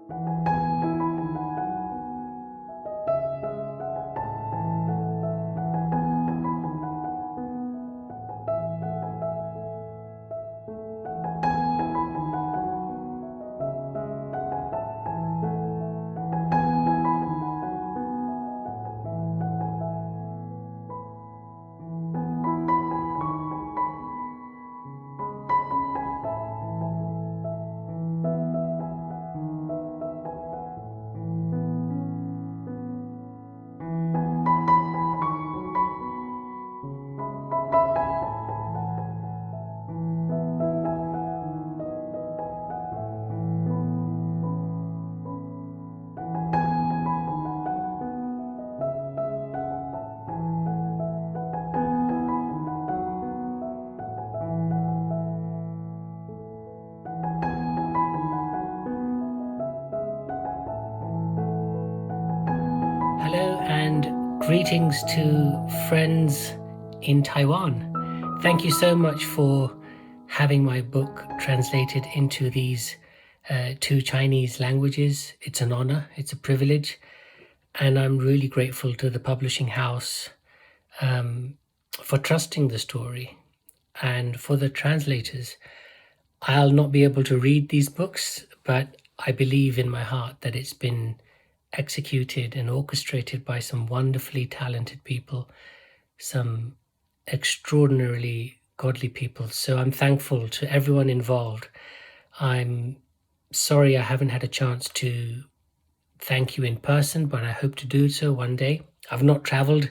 Hello and greetings to friends in Taiwan. Thank you so much for having my book translated into these two Chinese languages. It's an honor, it's a privilege, and I'm really grateful to the publishing house for trusting the story, and for the translators. I'll not be able to read these books, but I believe in my heart that it's been executed and orchestrated by some wonderfully talented people, some extraordinarily godly people. So I'm thankful to everyone involved. I'm sorry I haven't had a chance to thank you in person, but I hope to do so one day. I've not traveled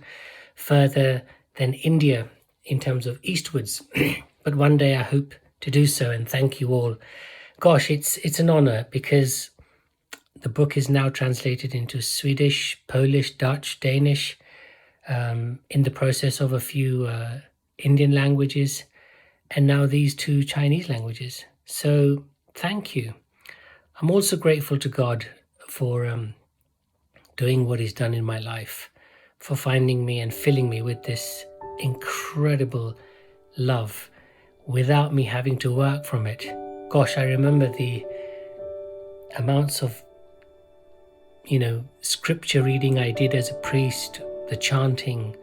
further than India in terms of eastwards, but one day I hope to do so, and thank you all. Gosh, it's an honor, because the book is now translated into Swedish, Polish, Dutch, Danish, in the process of a few Indian languages, and now these two Chinese languages. So thank you. I'm also grateful to God for doing what He's done in my life, for finding me and filling me with this incredible love without me having to work from it. Gosh, I remember the amounts of scripture reading I did as a priest, the chanting,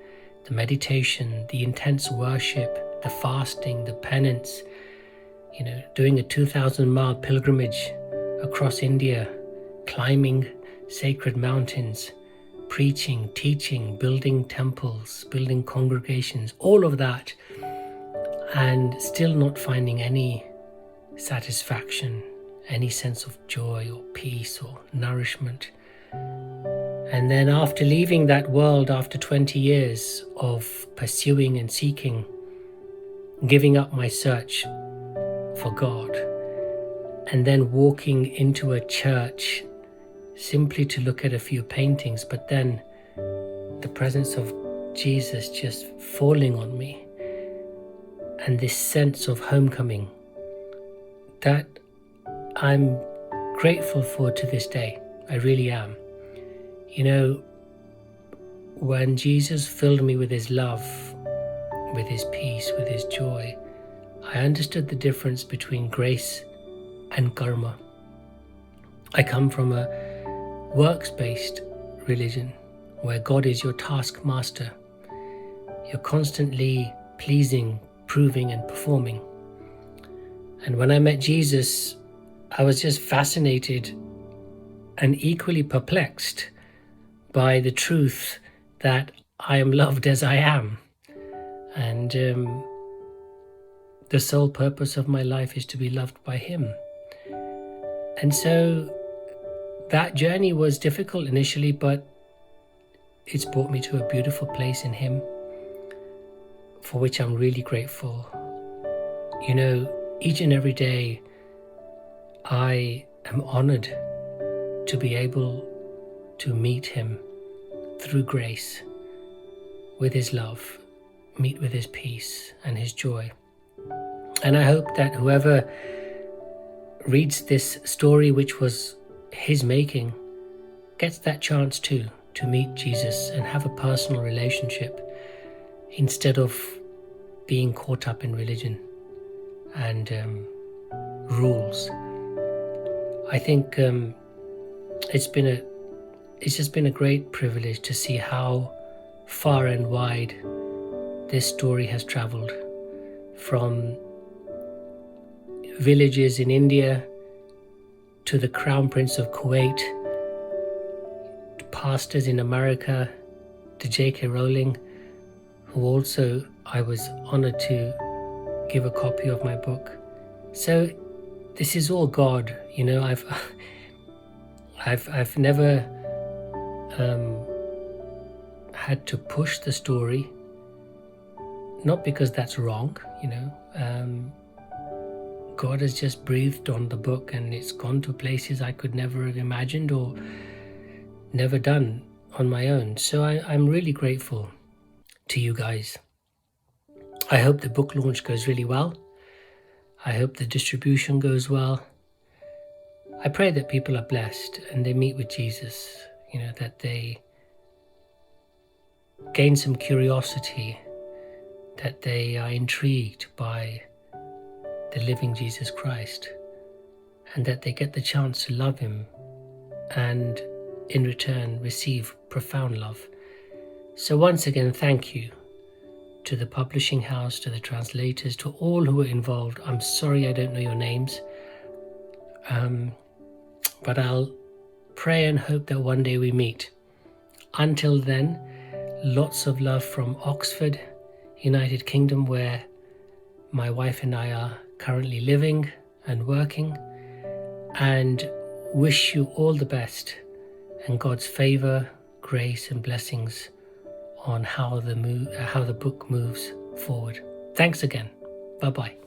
the meditation, the intense worship, the fasting, the penance, doing a 2,000-mile pilgrimage across India, climbing sacred mountains, preaching, teaching, building temples, building congregations, all of that, and still not finding any satisfaction, any sense of joy or peace or nourishment. And then after leaving that world, after 20 years of pursuing and seeking, giving up my search for God, and then walking into a church simply to look at a few paintings, but then the presence of Jesus just falling on me, and this sense of homecoming that I'm grateful for to this day. I really am. When Jesus filled me with His love, with His peace, with His joy, I understood the difference between grace and karma. I come from a works-based religion where God is your taskmaster. You're constantly pleasing, proving, and performing. And when I met Jesus, I was just fascinated and equally perplexed by the truth that I am loved as I am. And the sole purpose of my life is to be loved by Him. And so that journey was difficult initially, but it's brought me to a beautiful place in Him, for which I'm really grateful. Each and every day, I am honored to be able to meet Him through grace, with His love, meet with His peace and His joy. And I hope that whoever reads this story, which was His making, gets that chance too, to meet Jesus and have a personal relationship, instead of being caught up in religion and rules. I think it's just been a great privilege to see how far and wide this story has traveled, from villages in India to the Crown Prince of Kuwait, to pastors in America, to J.K. Rowling, who also I was honored to give a copy of my book. So this is all God, you know. I've never had to push the story, not because that's wrong, you know. God has just breathed on the book and it's gone to places I could never have imagined or never done on my own. So I'm really grateful to you guys. I hope the book launch goes really well. I hope the distribution goes well. I pray that people are blessed and they meet with Jesus, you know, that they gain some curiosity, that they are intrigued by the living Jesus Christ, and that they get the chance to love him and in return receive profound love. So once again, thank you to the publishing house, to the translators, to all who were involved. I'm sorry I don't know your names, but I'll pray and hope that one day we meet. Until then, lots of love from Oxford, United Kingdom, where my wife and I are currently living and working, and wish you all the best and God's favor, grace and blessings on how the book moves forward. Thanks again. Bye-bye.